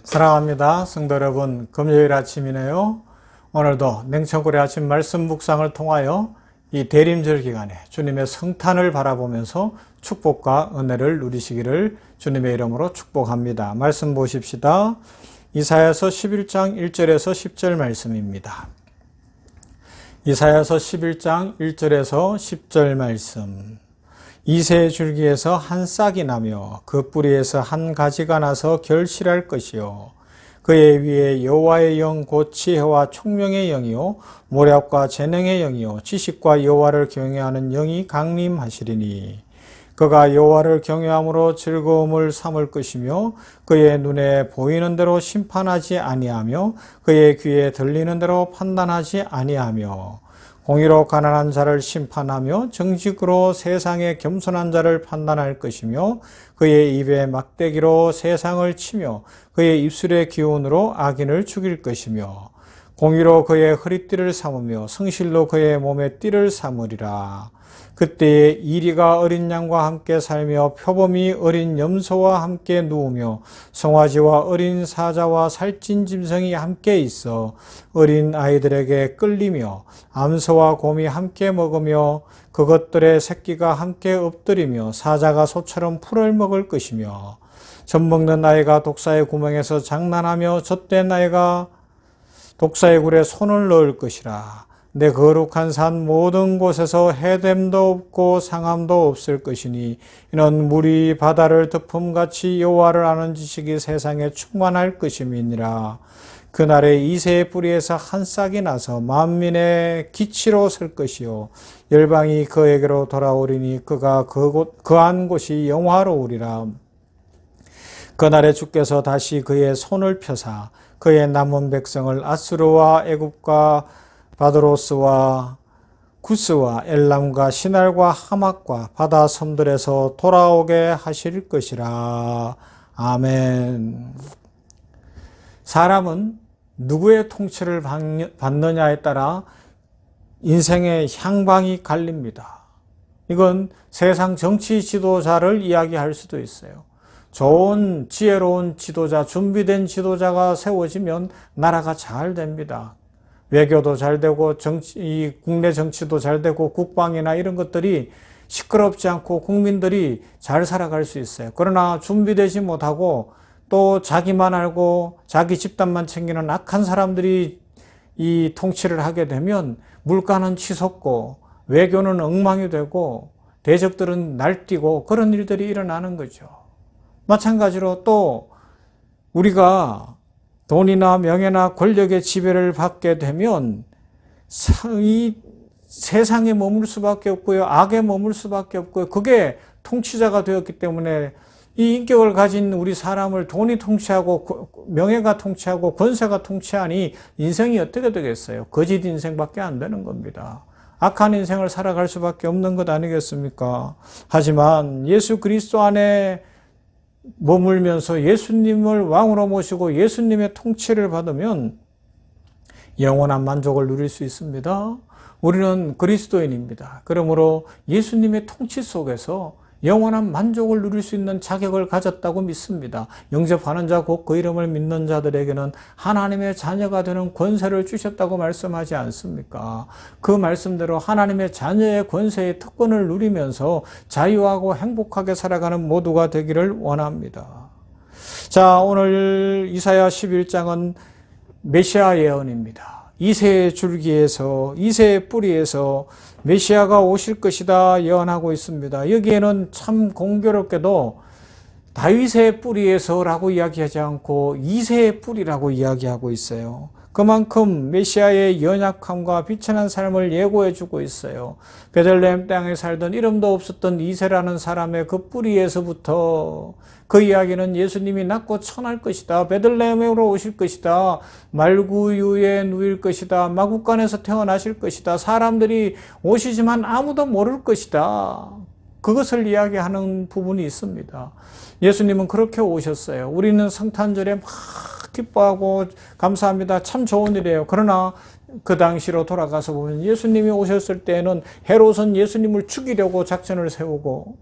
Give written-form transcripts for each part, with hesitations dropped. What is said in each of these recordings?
사랑합니다. 성도 여러분, 금요일 아침이네요. 오늘도 냉천골의 아침 말씀 묵상을 통하여 이 대림절 기간에 주님의 성탄을 바라보면서 축복과 은혜를 누리시기를 주님의 이름으로 축복합니다. 말씀 보십시다. 이사야서 11장 1절에서 10절 말씀입니다. 이사야서 11장 1절에서 10절 말씀. 이새의 줄기에서 한 싹이 나며 그 뿌리에서 한 가지가 나서 결실할 것이요 그의 위에 여호와의 영 곧 지혜와 총명의 영이요 모략과 재능의 영이요 지식과 여호와를 경외하는 영이 강림하시리니 그가 여호와를 경외함으로 즐거움을 삼을 것이며 그의 눈에 보이는 대로 심판하지 아니하며 그의 귀에 들리는 대로 판단하지 아니하며 공의로 가난한 자를 심판하며 정직으로 세상의 겸손한 자를 판단할 것이며 그의 입에 막대기로 세상을 치며 그의 입술의 기운으로 악인을 죽일 것이며 공의로 그의 허리띠를 삼으며 성실로 그의 몸에 띠를 삼으리라. 그때에 이리가 어린 양과 함께 살며 표범이 어린 염소와 함께 누우며 송아지와 어린 사자와 살찐 짐승이 함께 있어 어린 아이들에게 끌리며 암소와 곰이 함께 먹으며 그것들의 새끼가 함께 엎드리며 사자가 소처럼 풀을 먹을 것이며 젖먹는 아이가 독사의 구멍에서 장난하며 젖된 아이가 독사의 굴에 손을 넣을 것이라. 내 거룩한 산 모든 곳에서 해됨도 없고 상함도 없을 것이니 이는 물이 바다를 덮음같이 여호와를 아는 지식이 세상에 충만할 것임이니라. 그날에 이새의 뿌리에서 한 싹이 나서 만민의 기치로 설 것이요 열방이 그에게로 돌아오리니 그가 그한 곳이 영화로우리라. 그날에 주께서 다시 그의 손을 펴사 그의 남은 백성을 아수르와 애굽과 바드로스와 구스와 엘람과 시날과 하맛과 바다 섬들에서 돌아오게 하실 것이라. 아멘. 사람은 누구의 통치를 받느냐에 따라 인생의 향방이 갈립니다. 이건 세상 정치 지도자를 이야기할 수도 있어요. 좋은 지혜로운 지도자, 준비된 지도자가 세워지면 나라가 잘 됩니다. 외교도 잘 되고 국내 정치도 잘 되고 국방이나 이런 것들이 시끄럽지 않고 국민들이 잘 살아갈 수 있어요. 그러나 준비되지 못하고 또 자기만 알고 자기 집단만 챙기는 악한 사람들이 이 통치를 하게 되면 물가는 치솟고 외교는 엉망이 되고 대적들은 날뛰고 그런 일들이 일어나는 거죠. 마찬가지로 또 우리가 돈이나 명예나 권력의 지배를 받게 되면 이 세상에 머물 수밖에 없고요. 악에 머물 수밖에 없고요. 그게 통치자가 되었기 때문에 이 인격을 가진 우리 사람을 돈이 통치하고 명예가 통치하고 권세가 통치하니 인생이 어떻게 되겠어요? 거짓 인생밖에 안 되는 겁니다. 악한 인생을 살아갈 수밖에 없는 것 아니겠습니까? 하지만 예수 그리스도 안에 머물면서 예수님을 왕으로 모시고 예수님의 통치를 받으면 영원한 만족을 누릴 수 있습니다. 우리는 그리스도인입니다. 그러므로 예수님의 통치 속에서 영원한 만족을 누릴 수 있는 자격을 가졌다고 믿습니다. 영접하는 자 곧 그 이름을 믿는 자들에게는 하나님의 자녀가 되는 권세를 주셨다고 말씀하지 않습니까? 그 말씀대로 하나님의 자녀의 권세의 특권을 누리면서 자유하고 행복하게 살아가는 모두가 되기를 원합니다. 자, 오늘 이사야 11장은 메시아 예언입니다. 이새의 줄기에서, 이새의 뿌리에서 메시아가 오실 것이다 예언하고 있습니다. 여기에는 참 공교롭게도 다윗의 뿌리에서라고 이야기하지 않고 이새의 뿌리라고 이야기하고 있어요. 그만큼 메시아의 연약함과 비천한 삶을 예고해주고 있어요. 베들레헴 땅에 살던 이름도 없었던 이새라는 사람의 그 뿌리에서부터 그 이야기는 예수님이 낳고 천할 것이다. 베들레헴으로 오실 것이다. 말구유에 누일 것이다. 마구간에서 태어나실 것이다. 사람들이 오시지만 아무도 모를 것이다. 그것을 이야기하는 부분이 있습니다. 예수님은 그렇게 오셨어요. 우리는 성탄절에 막 기뻐하고 감사합니다. 참 좋은 일이에요. 그러나 그 당시로 돌아가서 보면 예수님이 오셨을 때에는 헤롯은 예수님을 죽이려고 작전을 세우고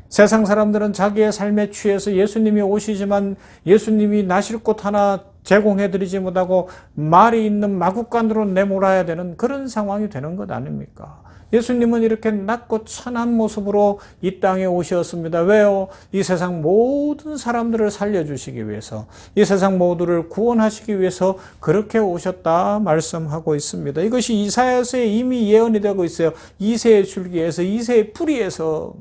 세상 사람들은 자기의 삶에 취해서 예수님이 오시지만 예수님이 나실 곳 하나 제공해드리지 못하고 말이 있는 마구간으로 내몰아야 되는 그런 상황이 되는 것 아닙니까? 예수님은 이렇게 낮고 천한 모습으로 이 땅에 오셨습니다. 왜요? 이 세상 모든 사람들을 살려주시기 위해서, 이 세상 모두를 구원하시기 위해서 그렇게 오셨다 말씀하고 있습니다. 이것이 이사야서에 이미 예언이 되고 있어요. 이새의 줄기에서, 이새의 뿌리에서.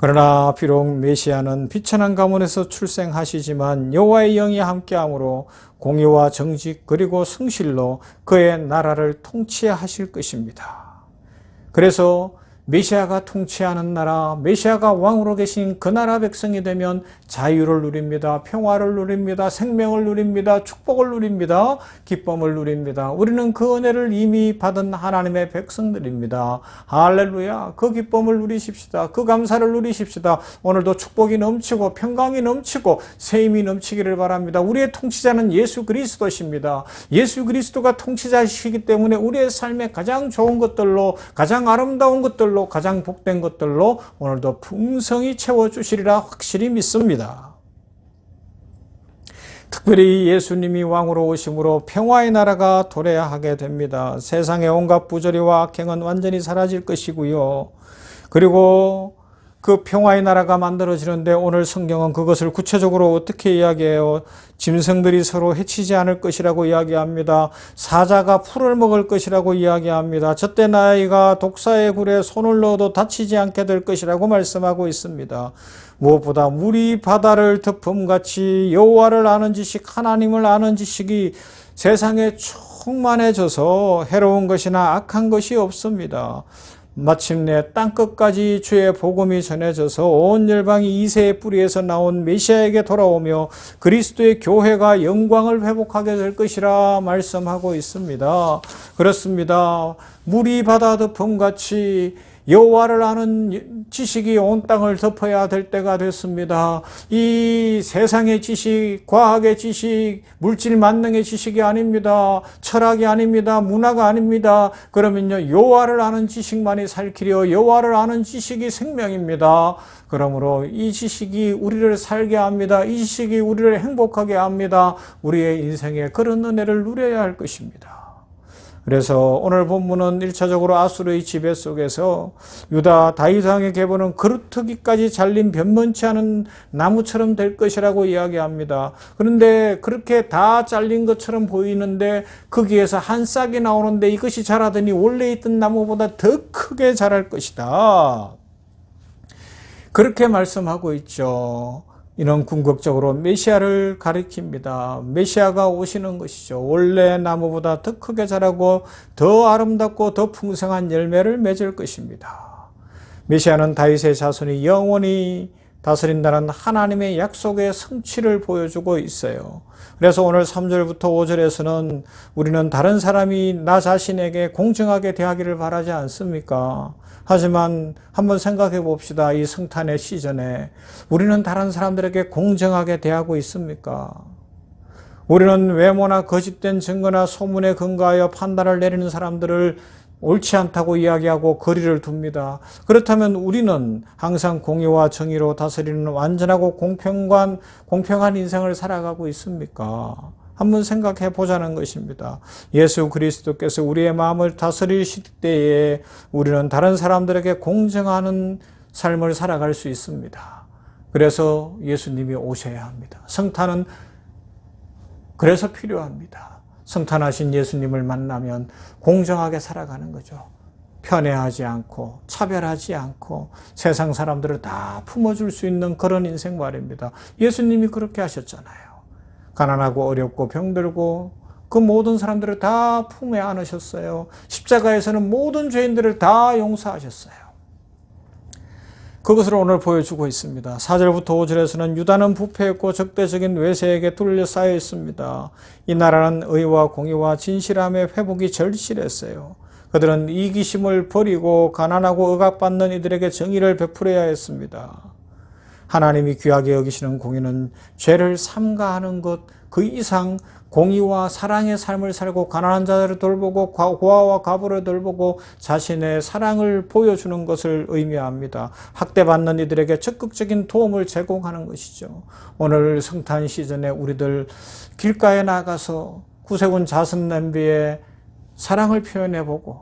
그러나 비록 메시아는 비천한 가문에서 출생하시지만 여호와의 영이 함께함으로 공의와 정직 그리고 성실로 그의 나라를 통치하실 것입니다. 그래서 메시아가 통치하는 나라, 메시아가 왕으로 계신 그 나라 백성이 되면 자유를 누립니다. 평화를 누립니다. 생명을 누립니다. 축복을 누립니다. 기쁨을 누립니다. 우리는 그 은혜를 이미 받은 하나님의 백성들입니다. 할렐루야. 그 기쁨을 누리십시다. 그 감사를 누리십시다. 오늘도 축복이 넘치고 평강이 넘치고 새 힘이 넘치기를 바랍니다. 우리의 통치자는 예수 그리스도십니다. 예수 그리스도가 통치자시기 때문에 우리의 삶에 가장 좋은 것들로, 가장 아름다운 것들로, 가장 복된 것들로 오늘도 풍성히 채워주시리라 확실히 믿습니다. 특별히 예수님이 왕으로 오심으로 평화의 나라가 도래하게 됩니다. 세상의 온갖 부조리와 악행은 완전히 사라질 것이고요. 그리고 그 평화의 나라가 만들어지는데 오늘 성경은 그것을 구체적으로 어떻게 이야기해요? 짐승들이 서로 해치지 않을 것이라고 이야기합니다. 사자가 풀을 먹을 것이라고 이야기합니다. 젖된 아이가 독사의 굴에 손을 넣어도 다치지 않게 될 것이라고 말씀하고 있습니다. 무엇보다 물이 바다를 덮음같이 여호와를 아는 지식, 하나님을 아는 지식이 세상에 충만해져서 해로운 것이나 악한 것이 없습니다. 마침내 땅끝까지 주의 복음이 전해져서 온 열방이 이새의 뿌리에서 나온 메시아에게 돌아오며 그리스도의 교회가 영광을 회복하게 될 것이라 말씀하고 있습니다. 그렇습니다. 물이 바다 덮음같이 여호와를 아는 지식이 온 땅을 덮어야 될 때가 됐습니다. 이 세상의 지식, 과학의 지식, 물질 만능의 지식이 아닙니다. 철학이 아닙니다. 문화가 아닙니다. 그러면요, 여호와를 아는 지식만이 살기려 여호와를 아는 지식이 생명입니다. 그러므로 이 지식이 우리를 살게 합니다. 이 지식이 우리를 행복하게 합니다. 우리의 인생에 그런 은혜를 누려야 할 것입니다. 그래서 오늘 본문은 1차적으로 아수르의 지배 속에서 유다 다윗 왕의 계보는 그루터기까지 잘린 변변치 않은 나무처럼 될 것이라고 이야기합니다. 그런데 그렇게 다 잘린 것처럼 보이는데 거기에서 한 싹이 나오는데 이것이 자라더니 원래 있던 나무보다 더 크게 자랄 것이다. 그렇게 말씀하고 있죠. 이는 궁극적으로 메시아를 가리킵니다. 메시아가 오시는 것이죠. 원래 나무보다 더 크게 자라고 더 아름답고 더 풍성한 열매를 맺을 것입니다. 메시아는 다윗의 자손이 영원히 다스린다는 하나님의 약속의 성취를 보여주고 있어요. 그래서 오늘 3절부터 5절에서는 우리는 다른 사람이 나 자신에게 공정하게 대하기를 바라지 않습니까? 하지만 한번 생각해 봅시다. 이 성탄의 시즌에 우리는 다른 사람들에게 공정하게 대하고 있습니까? 우리는 외모나 거짓된 증거나 소문에 근거하여 판단을 내리는 사람들을 옳지 않다고 이야기하고 거리를 둡니다. 그렇다면 우리는 항상 공의와 정의로 다스리는 완전하고 공평한 인생을 살아가고 있습니까? 한번 생각해 보자는 것입니다. 예수 그리스도께서 우리의 마음을 다스리실 때에 우리는 다른 사람들에게 공정하는 삶을 살아갈 수 있습니다. 그래서 예수님이 오셔야 합니다. 성탄은 그래서 필요합니다. 성탄하신 예수님을 만나면 공정하게 살아가는 거죠. 편애하지 않고 차별하지 않고 세상 사람들을 다 품어줄 수 있는 그런 인생 말입니다. 예수님이 그렇게 하셨잖아요. 가난하고 어렵고 병들고 그 모든 사람들을 다 품에 안으셨어요. 십자가에서는 모든 죄인들을 다 용서하셨어요. 그것을 오늘 보여주고 있습니다. 4절부터 5절에서는 유다는 부패했고 적대적인 외세에게 둘러싸여 있습니다. 이 나라는 의와 공의와 진실함의 회복이 절실했어요. 그들은 이기심을 버리고 가난하고 억압받는 이들에게 정의를 베풀어야 했습니다. 하나님이 귀하게 여기시는 공의는 죄를 삼가하는 것 그 이상 공의와 사랑의 삶을 살고 가난한 자들을 돌보고 고아와 과부를 돌보고 자신의 사랑을 보여주는 것을 의미합니다. 학대받는 이들에게 적극적인 도움을 제공하는 것이죠. 오늘 성탄 시즌에 우리들 길가에 나가서 구세군 자선 냄비에 사랑을 표현해보고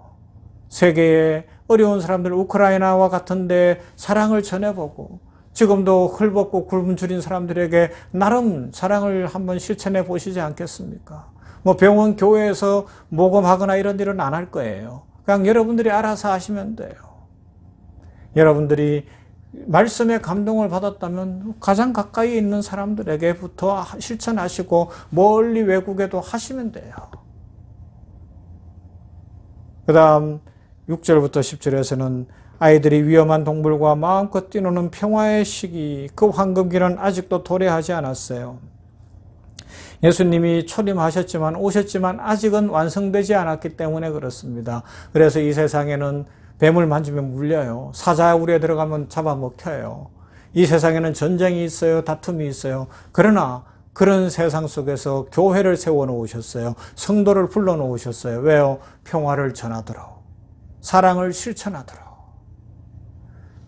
세계의 어려운 사람들 우크라이나와 같은 데 사랑을 전해보고 지금도 헐벗고 굶은 줄인 사람들에게 나름 사랑을 한번 실천해 보시지 않겠습니까? 뭐 병원, 교회에서 모금하거나 이런 일은 안 할 거예요. 그냥 여러분들이 알아서 하시면 돼요. 여러분들이 말씀에 감동을 받았다면 가장 가까이 있는 사람들에게부터 실천하시고 멀리 외국에도 하시면 돼요. 그 다음 6절부터 10절에서는 아이들이 위험한 동물과 마음껏 뛰노는 평화의 시기, 그 황금기는 아직도 도래하지 않았어요. 예수님이 초림하셨지만 오셨지만 아직은 완성되지 않았기 때문에 그렇습니다. 그래서 이 세상에는 뱀을 만지면 물려요. 사자굴에 들어가면 잡아먹혀요. 이 세상에는 전쟁이 있어요. 다툼이 있어요. 그러나 그런 세상 속에서 교회를 세워놓으셨어요. 성도를 불러놓으셨어요. 왜요? 평화를 전하도록, 사랑을 실천하도록,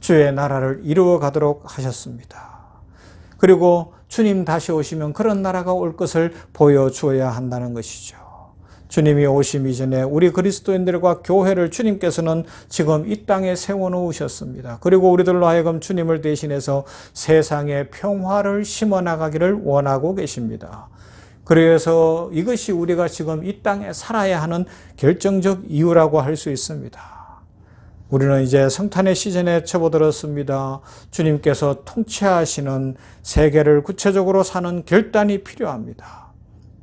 주의 나라를 이루어가도록 하셨습니다. 그리고 주님 다시 오시면 그런 나라가 올 것을 보여주어야 한다는 것이죠. 주님이 오심 이전에 우리 그리스도인들과 교회를 주님께서는 지금 이 땅에 세워놓으셨습니다. 그리고 우리들로 하여금 주님을 대신해서 세상에 평화를 심어나가기를 원하고 계십니다. 그래서 이것이 우리가 지금 이 땅에 살아야 하는 결정적 이유라고 할 수 있습니다. 우리는 이제 성탄의 시즌에 접어들었습니다. 주님께서 통치하시는 세계를 구체적으로 사는 결단이 필요합니다.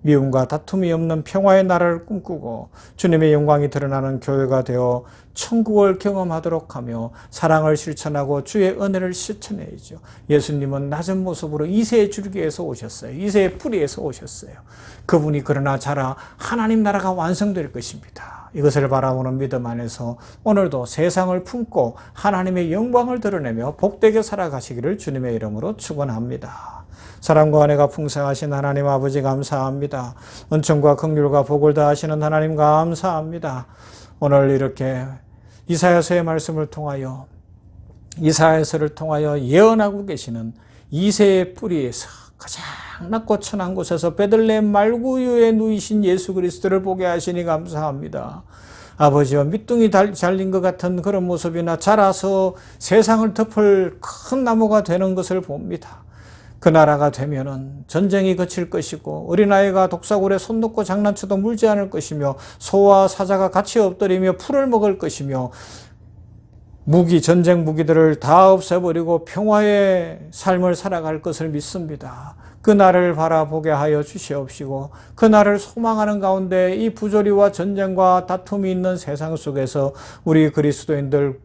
미움과 다툼이 없는 평화의 나라를 꿈꾸고 주님의 영광이 드러나는 교회가 되어 천국을 경험하도록 하며 사랑을 실천하고 주의 은혜를 실천해야죠. 예수님은 낮은 모습으로 이새의 줄기에서 오셨어요. 이새의 뿌리에서 오셨어요. 그분이 그러나 자라 하나님 나라가 완성될 것입니다. 이것을 바라보는 믿음 안에서 오늘도 세상을 품고 하나님의 영광을 드러내며 복되게 살아가시기를 주님의 이름으로 축원합니다. 사랑과 은혜가 풍성하신 하나님 아버지 감사합니다. 은총과 긍휼과 복을 다하시는 하나님 감사합니다. 오늘 이렇게 이사야서의 말씀을 통하여 이사야서를 통하여 예언하고 계시는 이새의 뿌리에서 가장 낮고 천한 곳에서 베들레헴 말구유에 누이신 예수 그리스도를 보게 하시니 감사합니다. 아버지와 밑둥이 잘린 것 같은 그런 모습이나 자라서 세상을 덮을 큰 나무가 되는 것을 봅니다. 그 나라가 되면은 전쟁이 그칠 것이고 어린아이가 독사굴에 손 놓고 장난쳐도 물지 않을 것이며 소와 사자가 같이 엎드리며 풀을 먹을 것이며 전쟁 무기들을 다 없애버리고 평화의 삶을 살아갈 것을 믿습니다. 그 날을 바라보게 하여 주시옵시고 그 날을 소망하는 가운데 이 부조리와 전쟁과 다툼이 있는 세상 속에서 우리 그리스도인들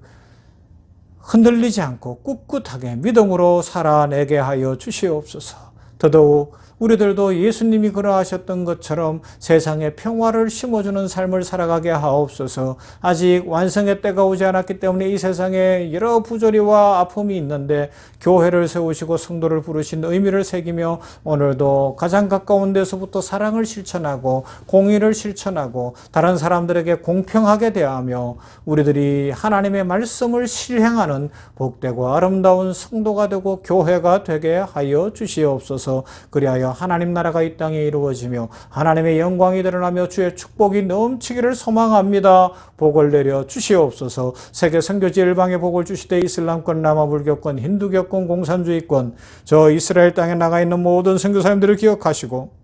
흔들리지 않고 꿋꿋하게 믿음으로 살아내게 하여 주시옵소서. 더더욱 우리들도 예수님이 그러하셨던 것처럼 세상에 평화를 심어주는 삶을 살아가게 하옵소서. 아직 완성의 때가 오지 않았기 때문에 이 세상에 여러 부조리와 아픔이 있는데 교회를 세우시고 성도를 부르신 의미를 새기며 오늘도 가장 가까운 데서부터 사랑을 실천하고 공의를 실천하고 다른 사람들에게 공평하게 대하며 우리들이 하나님의 말씀을 실행하는 복되고 아름다운 성도가 되고 교회가 되게 하여 주시옵소서. 그리하여 하나님 나라가 이 땅에 이루어지며 하나님의 영광이 드러나며 주의 축복이 넘치기를 소망합니다. 복을 내려 주시옵소서. 세계 선교지 일방에 복을 주시되 이슬람권, 남아불교권, 힌두교권, 공산주의권, 저 이스라엘 땅에 나가 있는 모든 선교사님들을 기억하시고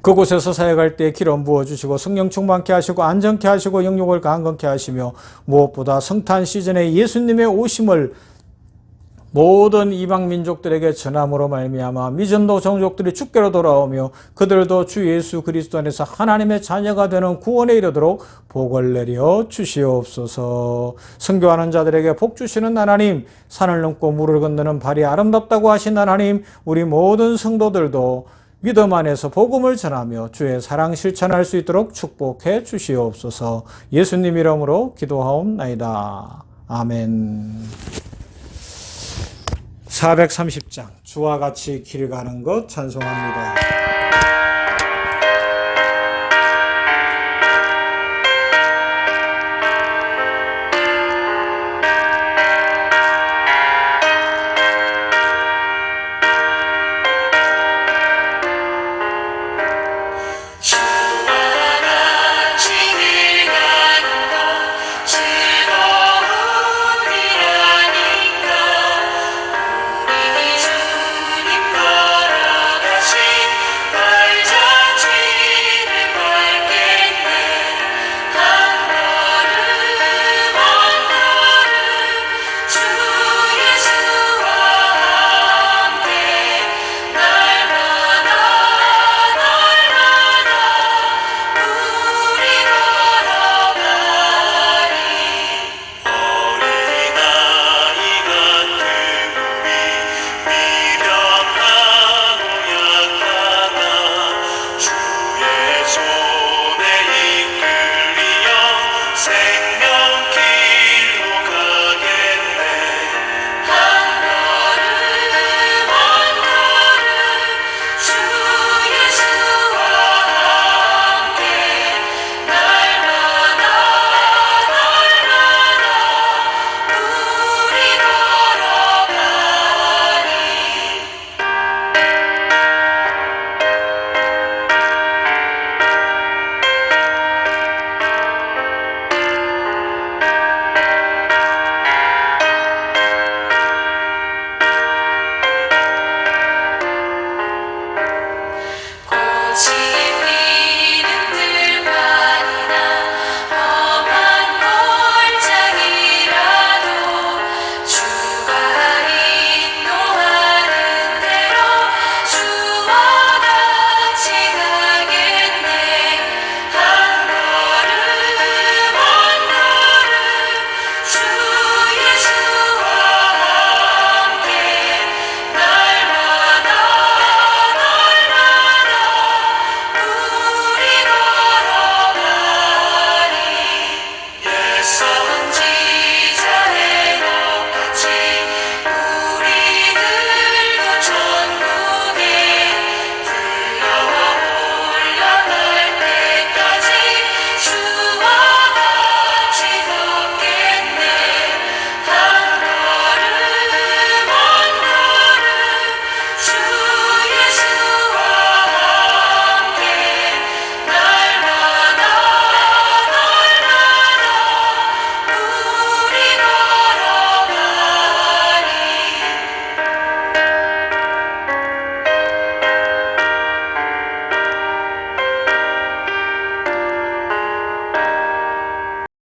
그곳에서 사역할 때 기름 부어주시고 성령 충만케 하시고 안전케 하시고 영육을 강건케 하시며 무엇보다 성탄 시즌에 예수님의 오심을 모든 이방 민족들에게 전함으로 말미암아 미전도 종족들이 주께로 돌아오며 그들도 주 예수 그리스도 안에서 하나님의 자녀가 되는 구원에 이르도록 복을 내려 주시옵소서. 선교하는 자들에게 복 주시는 하나님, 산을 넘고 물을 건너는 발이 아름답다고 하신 하나님, 우리 모든 성도들도 믿음 안에서 복음을 전하며 주의 사랑 실천할 수 있도록 축복해 주시옵소서. 예수님 이름으로 기도하옵나이다. 아멘. 430장 주와 같이 길 가는 것 찬송합니다.